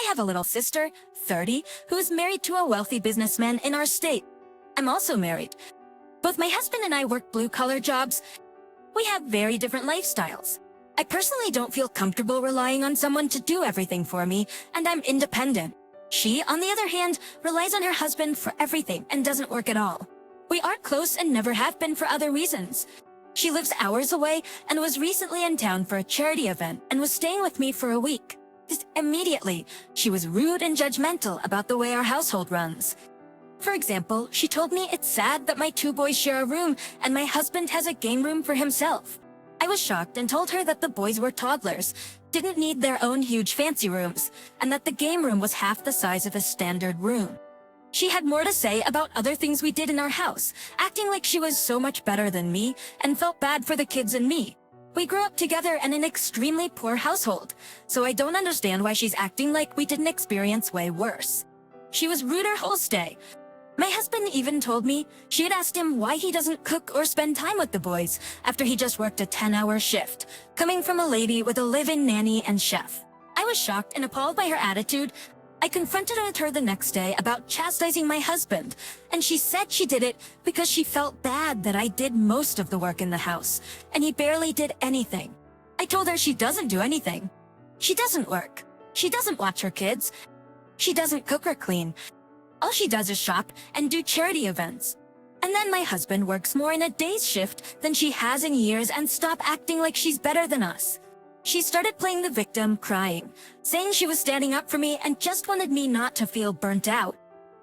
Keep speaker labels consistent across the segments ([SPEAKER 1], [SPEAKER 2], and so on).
[SPEAKER 1] have a little sister, 30, who is married to a wealthy businessman in our state. I'm also married. Both my husband and I work blue-collar jobs. We have very different lifestyles. I personally don't feel comfortable relying on someone to do everything for me, and I'm independent. She, on the other hand, relies on her husband for everything and doesn't work at all. We aren't close and never have been for other reasons. She lives hours away and was recently in town for a charity event and was staying with me for a week. Just immediately, she was rude and judgmental about the way our household runs. For example, she told me it's sad that my two boys share a room and my husband has a game room for himself. I was shocked and told her that the boys were toddlers, didn't need their own huge fancy rooms, and that the game room was half the size of a standard room. She had more to say about other things we did in our house, acting like she was so much better than me and felt bad for the kids and me. We grew up together in an extremely poor household, so I don't understand why she's acting like we didn't experience way worse. She was rude her whole stay. My husband even told me she had asked him why he doesn't cook or spend time with the boys after he just worked a 10-hour shift, coming from a lady with a live-in nanny and chef. I was shocked and appalled by her attitude. I confronted her the next day about chastising my husband, and she said she did it because she felt bad that I did most of the work in the house, and he barely did anything. I told her she doesn't do anything. She doesn't work. She doesn't watch her kids. She doesn't cook or clean. All she does is shop and do charity events. And then my husband works more in a day's shift than she has in years and stop acting like she's better than us. She started playing the victim, crying, saying she was standing up for me and just wanted me not to feel burnt out.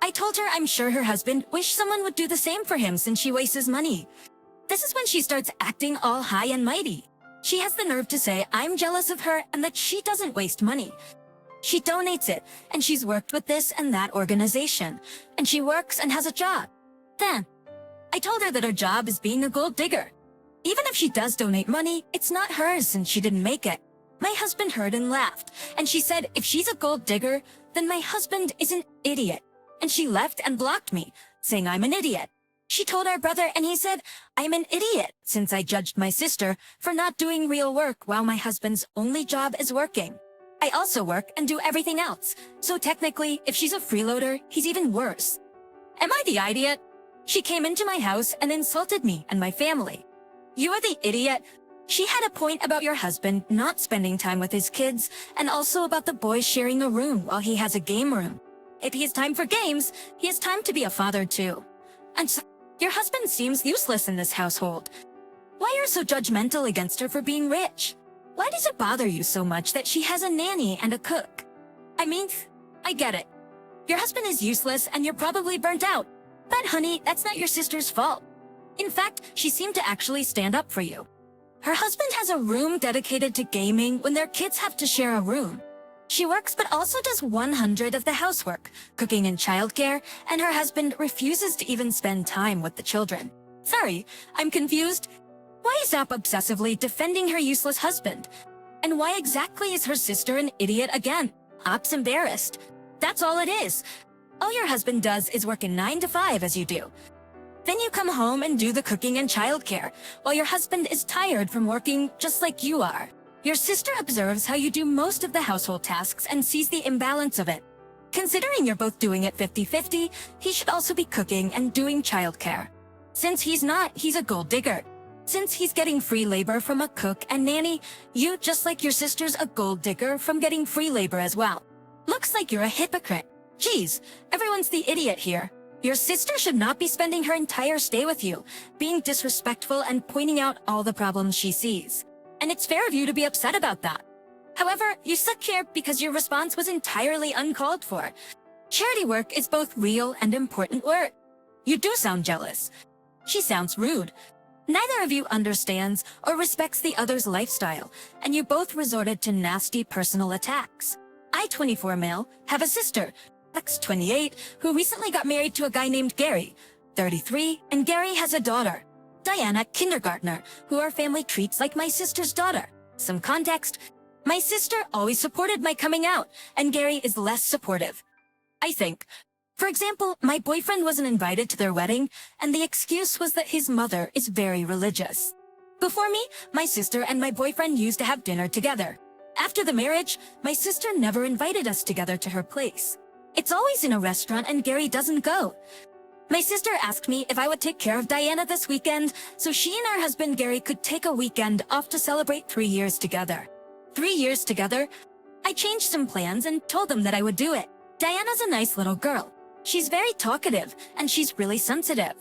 [SPEAKER 1] I told her I'm sure her husband wished someone would do the same for him since she wastes money. This is when she starts acting all high and mighty. She has the nerve to say I'm jealous of her and that she doesn't waste money. She donates it, and she's worked with this and that organization, and she works and has a job. Then, I told her that her job is being a gold digger. Even if she does donate money, it's not hers since she didn't make it. My husband heard and laughed, and she said if she's a gold digger, then my husband is an idiot. And she left and blocked me, saying I'm an idiot. She told our brother and he said I'm an idiot since I judged my sister for not doing real work while my husband's only job is working. I also work and do everything else, so technically, if she's a freeloader, he's even worse. Am I the idiot? She came into my house and insulted me and my family. You are the idiot. She had a point about your husband not spending time with his kids, and also about the boys sharing a room while he has a game room. If he has time for games, he has time to be a father too. And so, your husband seems useless in this household. Why are you so judgmental against her for being rich? Why does it bother you so much that she has a nanny and a cook? I mean, I get it. Your husband is useless and you're probably burnt out. But honey, that's not your sister's fault. In fact, she seemed to actually stand up for you. Her husband has a room dedicated to gaming when their kids have to share a room. She works but also does 100 of the housework, cooking and childcare, and her husband refuses to even spend time with the children. Sorry, I'm confused. Why stop obsessively defending her useless husband? And why exactly is her sister an idiot again? Ops embarrassed. That's all it is. All your husband does is work a 9 to 5 as you do. Then you come home and do the cooking and childcare, while your husband is tired from working just like you are. Your sister observes how you do most of the household tasks and sees the imbalance of it. Considering you're both doing it 50-50, he should also be cooking and doing childcare. Since he's not, he's a gold digger. Since he's getting free labor from a cook and nanny, you, just like your sister's a gold digger from getting free labor as well. Looks like you're a hypocrite. Geez, everyone's the idiot here. Your sister should not be spending her entire stay with you, being disrespectful and pointing out all the problems she sees. And it's fair of you to be upset about that. However, you suck here because your response was entirely uncalled for. Charity work is both real and important work. You do sound jealous. She sounds rude. Neither of you understands or respects the other's lifestyle, and you both resorted to nasty personal attacks. I, 24 male, have a sister, X, 28, who recently got married to a guy named Gary, 33, and Gary has a daughter, Diana, kindergartner, who our family treats like my sister's daughter. Some context, my sister always supported my coming out, and Gary is less supportive. I think. For example, my boyfriend wasn't invited to their wedding, and the excuse was that his mother is very religious. Before me, my sister and my boyfriend used to have dinner together. After the marriage, my sister never invited us together to her place. It's always in a restaurant and Gary doesn't go. My sister asked me if I would take care of Diana this weekend, so she and her husband Gary could take a weekend off to celebrate 3 years together. 3 years together? I changed some plans and told them that I would do it. Diana's a nice little girl. She's very talkative, and she's really sensitive.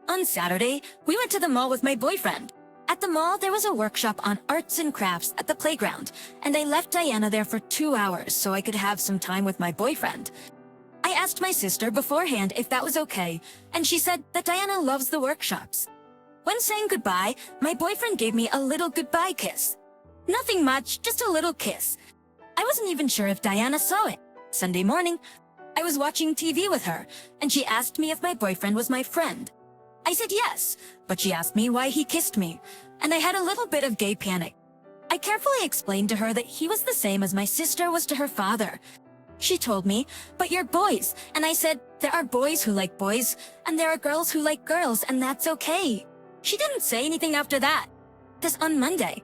[SPEAKER 1] On Saturday, we went to the mall with my boyfriend. At the mall, there was a workshop on arts and crafts at the playground, and I left Diana there for 2 hours so I could have some time with my boyfriend. I asked my sister beforehand if that was okay, and she said that Diana loves the workshops. When saying goodbye, my boyfriend gave me a little goodbye kiss. Nothing much, just a little kiss. I wasn't even sure if Diana saw it. Sunday morning, I was watching TV with her, and she asked me if my boyfriend was my friend. I said yes, but she asked me why he kissed me, and I had a little bit of gay panic. I carefully explained to her that he was the same as my sister was to her father. She told me, "But you're boys," and I said, "There are boys who like boys, and there are girls who like girls, and that's okay." She didn't say anything after that. This on Monday,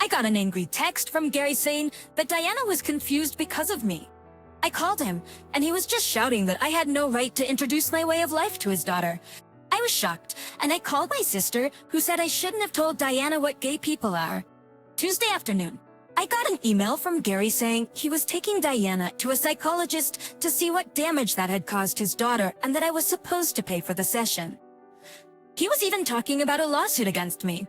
[SPEAKER 1] I got an angry text from Gary saying that Diana was confused because of me. I called him, and he was just shouting that I had no right to introduce my way of life to his daughter. I was shocked, and I called my sister, who said I shouldn't have told Diana what gay people are. Tuesday afternoon, I got an email from Gary saying he was taking Diana to a psychologist to see what damage that had caused his daughter and that I was supposed to pay for the session. He was even talking about a lawsuit against me.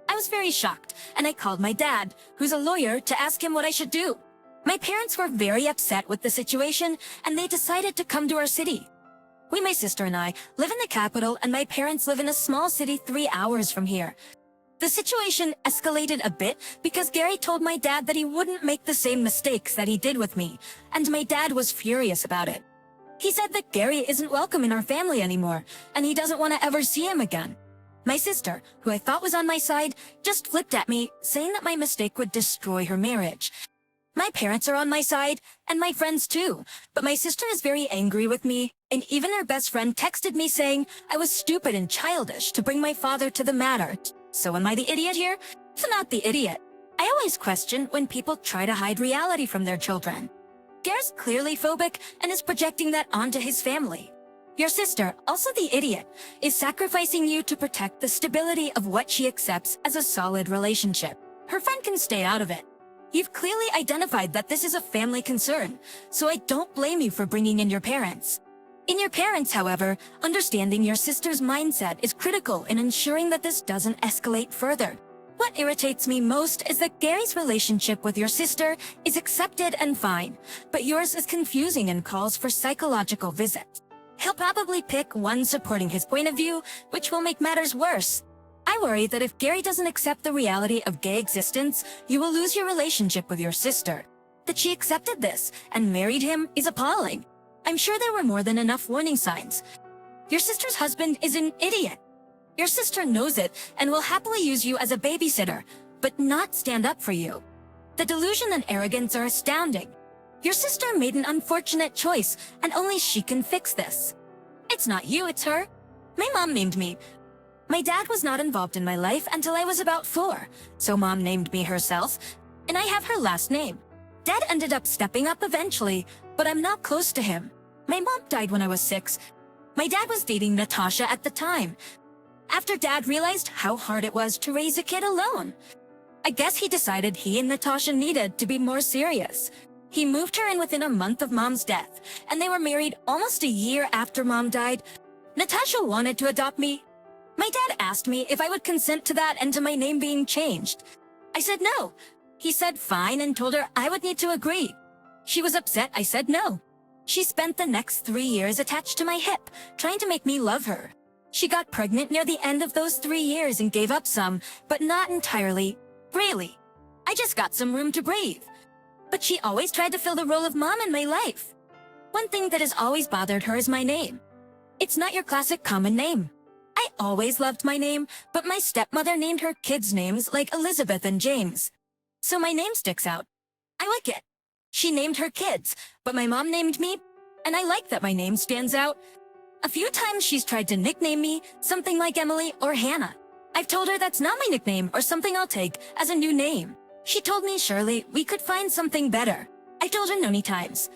[SPEAKER 1] I was very shocked, and I called my dad, who's a lawyer, to ask him what I should do. My parents were very upset with the situation, and they decided to come to our city. My sister and I, live in the capital, and my parents live in a small city 3 hours from here. The situation escalated a bit because Gary told my dad that he wouldn't make the same mistakes that he did with me, and my dad was furious about it. He said that Gary isn't welcome in our family anymore, and he doesn't want to ever see him again. My sister, who I thought was on my side, just flipped at me, saying that my mistake would destroy her marriage. My parents are on my side, and my friends too, but my sister is very angry with me, and even her best friend texted me saying I was stupid and childish to bring my father to the matter. So am I the idiot here? I'm not the idiot. I always question when people try to hide reality from their children. Gary's clearly phobic and is projecting that onto his family. Your sister, also the idiot, is sacrificing you to protect the stability of what she accepts as a solid relationship. Her friend can stay out of it. You've clearly identified that this is a family concern, so I don't blame you for bringing in your parents. In your parents, however, understanding your sister's mindset is critical in ensuring that this doesn't escalate further. What irritates me most is that Gary's relationship with your sister is accepted and fine, but yours is confusing and calls for psychological visits. He'll probably pick one supporting his point of view, which will make matters worse. I worry that if Gary doesn't accept the reality of gay existence, you will lose your relationship with your sister. That she accepted this and married him is appalling. I'm sure there were more than enough warning signs. Your sister's husband is an idiot. Your sister knows it and will happily use you as a babysitter, but not stand up for you. The delusion and arrogance are astounding. Your sister made an unfortunate choice, and only she can fix this. It's not you, it's her. My mom named me. My dad was not involved in my life until I was about 4, so mom named me herself, and I have her last name. Dad ended up stepping up eventually, but I'm not close to him. My mom died when I was 6. My dad was dating Natasha at the time. After Dad realized how hard it was to raise a kid alone, I guess he decided he and Natasha needed to be more serious. He moved her in within a month of Mom's death, and they were married almost a year after Mom died. Natasha wanted to adopt me. My dad asked me if I would consent to that and to my name being changed. I said no. He said fine and told her I would need to agree. She was upset I said no. She spent the next 3 years attached to my hip, trying to make me love her. She got pregnant near the end of those 3 years and gave up some, but not entirely. Really. I just got some room to breathe. But she always tried to fill the role of mom in my life. One thing that has always bothered her is my name. It's not your classic common name. I always loved my name, but my stepmother named her kids' names like Elizabeth and James. So my name sticks out. I like it. She named her kids, but my mom named me, and I like that my name stands out. A few times she's tried to nickname me something like Emily or Hannah. I've told her that's not my nickname or something I'll take as a new name. She told me surely we could find something better. I told her many times.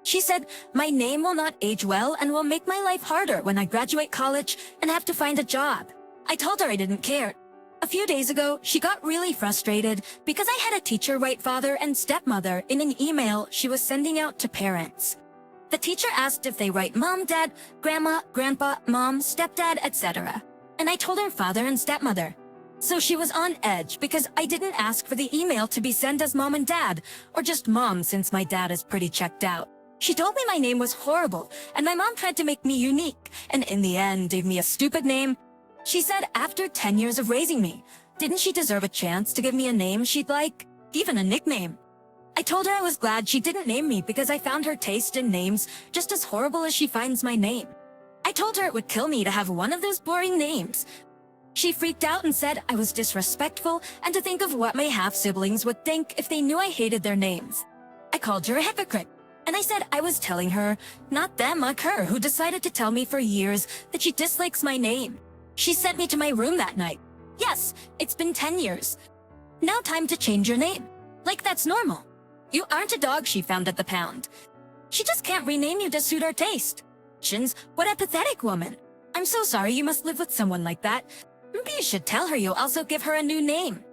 [SPEAKER 1] She said my name will not age well and will make my life harder when I graduate college and have to find a job. I told her I didn't care. A few days ago, she got really frustrated because I had a teacher write father and stepmother in an email she was sending out to parents. The teacher asked if they write mom, dad, grandma, grandpa, mom, stepdad, etc. And I told her father and stepmother. So she was on edge because I didn't ask for the email to be sent as mom and dad, or just mom since my dad is pretty checked out. She told me my name was horrible, and my mom tried to make me unique, and in the end gave me a stupid name. She said after 10 years of raising me, didn't she deserve a chance to give me a name she'd like, even a nickname? I told her I was glad she didn't name me because I found her taste in names just as horrible as she finds my name. I told her it would kill me to have one of those boring names. She freaked out and said I was disrespectful and to think of what my half-siblings would think if they knew I hated their names. I called her a hypocrite. And I said I was telling her, not them, like her, who decided to tell me for years that she dislikes my name. She sent me to my room that night. Yes, it's been 10 years. Now time to change your name. Like that's normal. You aren't a dog she found at the pound. She just can't rename you to suit her taste. What a pathetic woman. I'm so sorry you must live with someone like that. Maybe you should tell her you'll also give her a new name.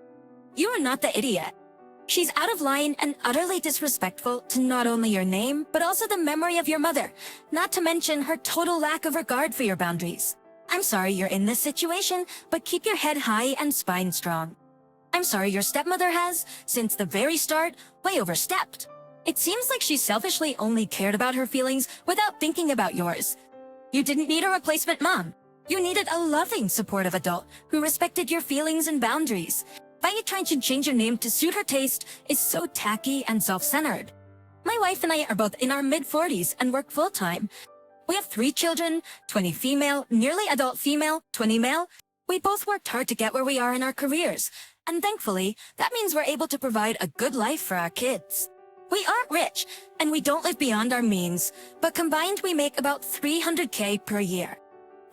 [SPEAKER 1] You are not the idiot. She's out of line and utterly disrespectful to not only your name, but also the memory of your mother, not to mention her total lack of regard for your boundaries. I'm sorry you're in this situation, but keep your head high and spine strong. I'm sorry your stepmother has, since the very start, way overstepped. It seems like she selfishly only cared about her feelings without thinking about yours. You didn't need a replacement mom. You needed a loving, supportive adult who respected your feelings and boundaries. Why you trying to change your name to suit her taste is so tacky and self-centered. My wife and I are both in our mid-40s and work full-time. We have 3 children, 20 female, nearly adult female, 20 male. We both worked hard to get where we are in our careers, and thankfully, that means we're able to provide a good life for our kids. We aren't rich, and we don't live beyond our means, but combined we make about $300K per year.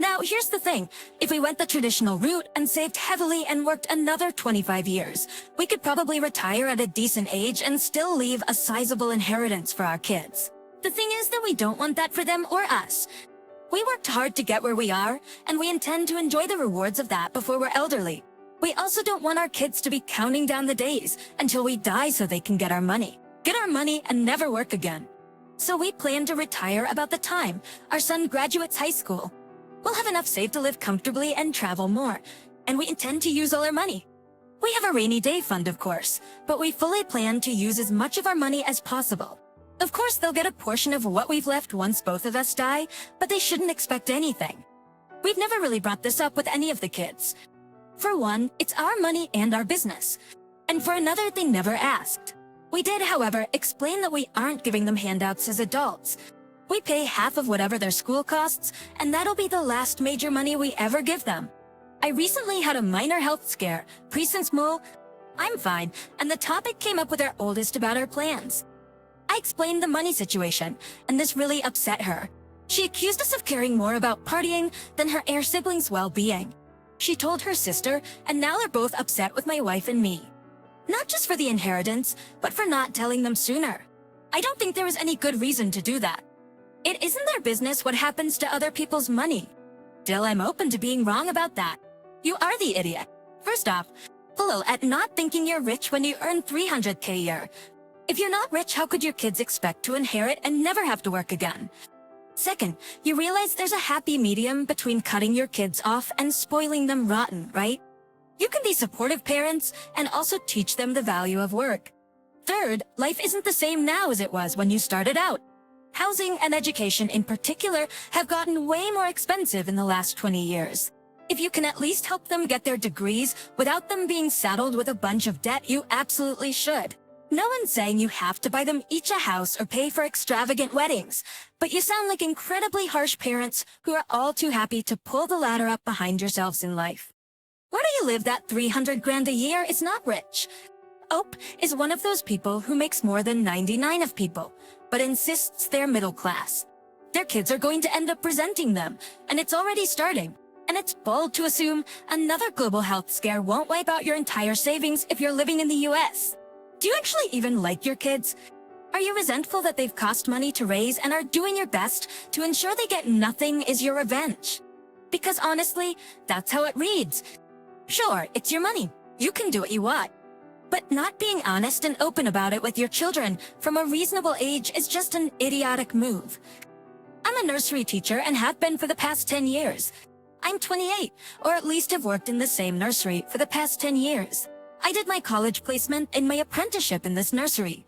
[SPEAKER 1] Now, here's the thing. If we went the traditional route and saved heavily and worked another 25 years, we could probably retire at a decent age and still leave a sizable inheritance for our kids. The thing is that we don't want that for them or us. We worked hard to get where we are, and we intend to enjoy the rewards of that before we're elderly. We also don't want our kids to be counting down the days until we die so they can get our money, and never work again. So we plan to retire about the time our son graduates high school. We'll have enough saved to live comfortably and travel more, and we intend to use all our money. We have a rainy day fund, of course, but we fully plan to use as much of our money as possible. Of course, they'll get a portion of what we've left once both of us die, but they shouldn't expect anything. We've never really brought this up with any of the kids. For one, it's our money and our business. And for another, they never asked. We did, however, explain that we aren't giving them handouts as adults. We pay half of whatever their school costs, and that'll be the last major money we ever give them. I recently had a minor health scare, since I'm fine, and the topic came up with our oldest about our plans. I explained the money situation, and this really upset her. She accused us of caring more about partying than her heir siblings' well-being. She told her sister, and now they're both upset with my wife and me. Not just for the inheritance, but for not telling them sooner. I don't think there was any good reason to do that. It isn't their business what happens to other people's money. Still, I'm open to being wrong about that. You are the idiot. First off, hello at not thinking you're rich when you earn $300K a year. If you're not rich, how could your kids expect to inherit and never have to work again? Second, you realize there's a happy medium between cutting your kids off and spoiling them rotten, right? You can be supportive parents and also teach them the value of work. Third, life isn't the same now as it was when you started out. Housing and education in particular have gotten way more expensive in the last 20 years. If you can at least help them get their degrees without them being saddled with a bunch of debt, you absolutely should. No one's saying you have to buy them each a house or pay for extravagant weddings, but you sound like incredibly harsh parents who are all too happy to pull the ladder up behind yourselves in life. Where do you live that 300 grand a year is not rich? Ope is one of those people who makes more than 99 of people, but insists they're middle class. Their kids are going to end up resenting them, and it's already starting. And it's bold to assume another global health scare won't wipe out your entire savings if you're living in the US. Do you actually even like your kids? Are you resentful that they've cost money to raise and are doing your best to ensure they get nothing is your revenge? Because honestly, that's how it reads. Sure, it's your money. You can do what you want. But not being honest and open about it with your children from a reasonable age is just an idiotic move. I'm a nursery teacher and have been for the past 10 years. I'm 28, or at least have worked in the same nursery for the past 10 years. I did my college placement and my apprenticeship in this nursery.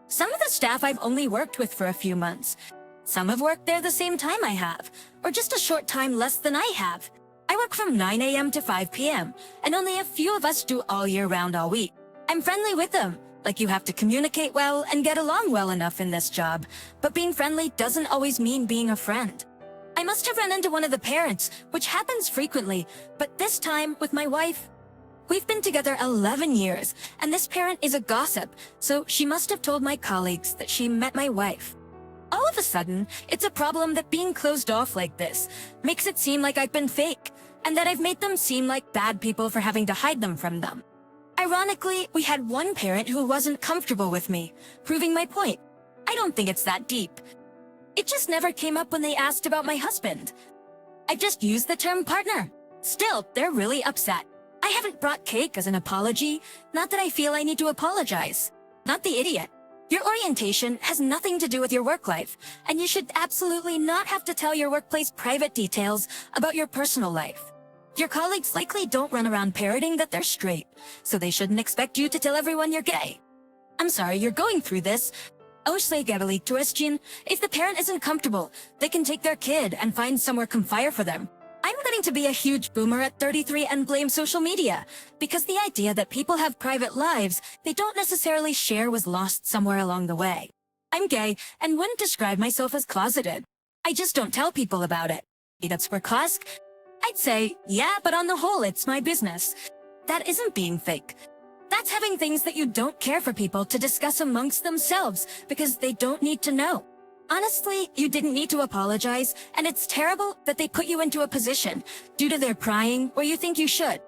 [SPEAKER 1] Some of the staff I've only worked with for a few months. Some have worked there the same time I have, or just a short time less than I have. I work from 9 a.m. to 5 p.m., and only a few of us do all year round all week. I'm friendly with them. Like, you have to communicate well and get along well enough in this job, but being friendly doesn't always mean being a friend. I must have run into one of the parents, which happens frequently, but this time with my wife. We've been together 11 years, and this parent is a gossip, so she must have told my colleagues that she met my wife. All of a sudden, it's a problem that being closed off like this makes it seem like I've been fake, and that I've made them seem like bad people for having to hide them from them. Ironically, we had one parent who wasn't comfortable with me, proving my point. I don't think it's that deep. It just never came up when they asked about my husband. I just used the term partner. Still, they're really upset. I haven't brought cake as an apology, not that I feel I need to apologize. Not the idiot. Your orientation has nothing to do with your work life, and you should absolutely not have to tell your workplace private details about your personal life. Your colleagues likely don't run around parroting that they're straight, so they shouldn't expect you to tell everyone you're gay. I'm sorry you're going through this. If the parent isn't comfortable, they can take their kid and find somewhere comfire for them. I'm getting to be a huge boomer at 33 and blame social media, because the idea that people have private lives they don't necessarily share was lost somewhere along the way. I'm gay and wouldn't describe myself as closeted. I just don't tell people about it. That's for class. I'd say, yeah, but on the whole, it's my business. That isn't being fake. That's having things that you don't care for people to discuss amongst themselves because they don't need to know. Honestly, you didn't need to apologize, and it's terrible that they put you into a position due to their prying where you think you should.